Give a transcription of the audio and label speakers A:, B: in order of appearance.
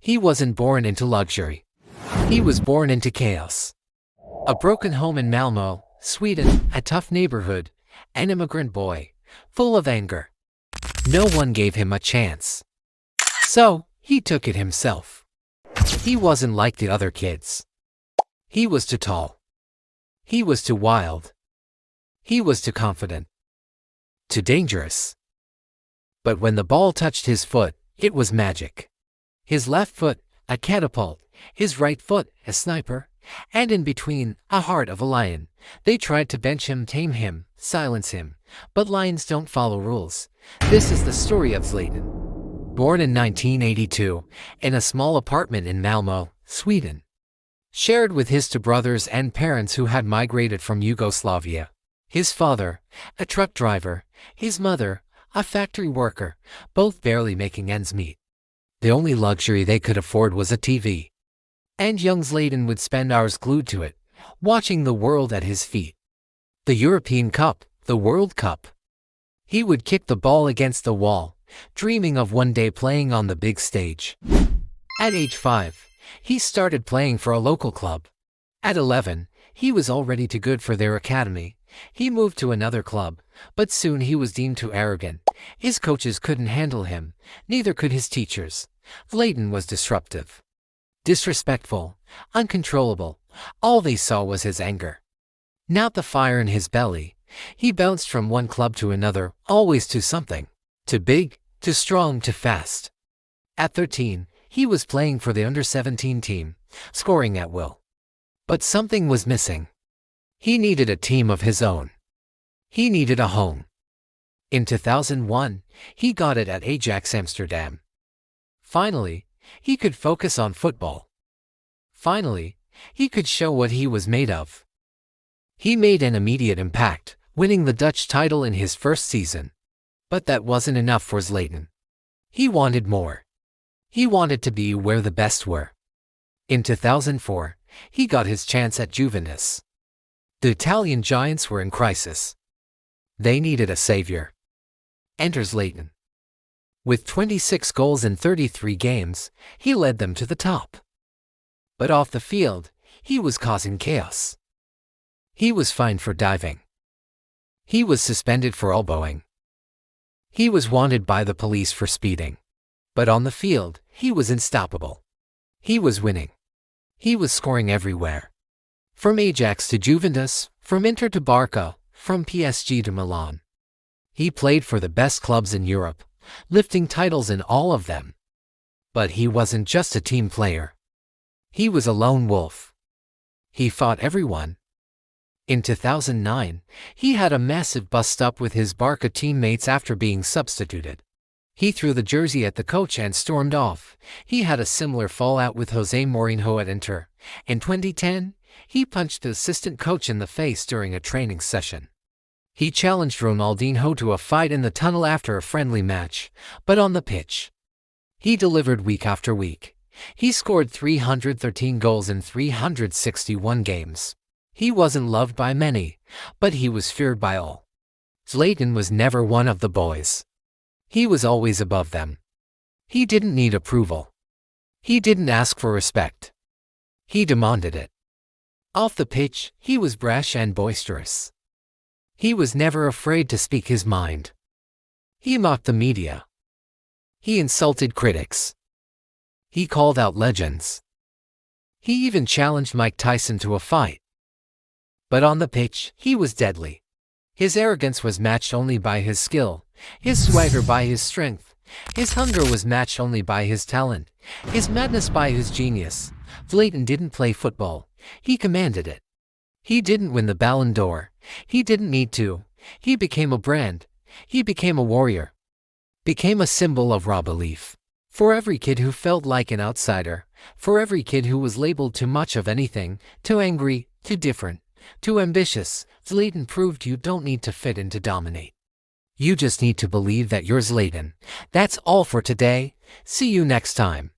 A: He wasn't born into luxury. He was born into chaos. A broken home in Malmö, Sweden, a tough neighborhood, an immigrant boy, full of anger. No one gave him a chance. So, he took it himself. He wasn't like the other kids. He was too tall. He was too wild. He was too confident. Too dangerous. But when the ball touched his foot, it was magic. His left foot, a catapult, his right foot, a sniper, and in between, a heart of a lion. They tried to bench him, tame him, silence him, but lions don't follow rules. This is the story of Zlatan. Born in 1982, in a small apartment in Malmö, Sweden. Shared with his two brothers and parents who had migrated from Yugoslavia. His father, a truck driver, his mother, a factory worker, both barely making ends meet. The only luxury they could afford was a TV. And young Zlatan would spend hours glued to it, watching the world at his feet. The European Cup, the World Cup. He would kick the ball against the wall, dreaming of one day playing on the big stage. At age 5, he started playing for a local club. At 11, he was already too good for their academy. He moved to another club, but soon he was deemed too arrogant. His coaches couldn't handle him, neither could his teachers. Zlatan was disruptive, disrespectful, uncontrollable. All they saw was his anger, not the fire in his belly. He bounced from one club to another, always to something. Too big, too strong, too fast. At 13, he was playing for the under-17 team, scoring at will. But something was missing. He needed a team of his own. He needed a home. In 2001, he got it at Ajax Amsterdam. Finally, he could focus on football. Finally, he could show what he was made of. He made an immediate impact, winning the Dutch title in his first season. But that wasn't enough for Zlatan. He wanted more. He wanted to be where the best were. In 2004, he got his chance at Juventus. The Italian giants were in crisis. They needed a savior. Enter Zlatan. With 26 goals in 33 games, he led them to the top. But off the field, he was causing chaos. He was fined for diving. He was suspended for elbowing. He was wanted by the police for speeding. But on the field, he was unstoppable. He was winning. He was scoring everywhere. From Ajax to Juventus, from Inter to Barca, from PSG to Milan. He played for the best clubs in Europe, lifting titles in all of them. But he wasn't just a team player. He was a lone wolf. He fought everyone. In 2009, he had a massive bust-up with his Barca teammates after being substituted. He threw the jersey at the coach and stormed off. He had a similar fallout with Jose Mourinho at Inter. In 2010, he punched the assistant coach in the face during a training session. He challenged Ronaldinho to a fight in the tunnel after a friendly match, but on the pitch, he delivered week after week. He scored 313 goals in 361 games. He wasn't loved by many, but he was feared by all. Zlatan was never one of the boys. He was always above them. He didn't need approval. He didn't ask for respect. He demanded it. Off the pitch, he was brash and boisterous. He was never afraid to speak his mind. He mocked the media. He insulted critics. He called out legends. He even challenged Mike Tyson to a fight. But on the pitch, he was deadly. His arrogance was matched only by his skill, his swagger by his strength, his hunger was matched only by his talent, his madness by his genius. Zlatan didn't play football, he commanded it. He didn't win the Ballon d'Or, he didn't need to. He became a brand, he became a warrior, became a symbol of raw belief. For every kid who felt like an outsider, for every kid who was labeled too much of anything, too angry, too different, too ambitious, Zlatan proved you don't need to fit in to dominate. You just need to believe that you're Zlatan. That's all for today. See you next time.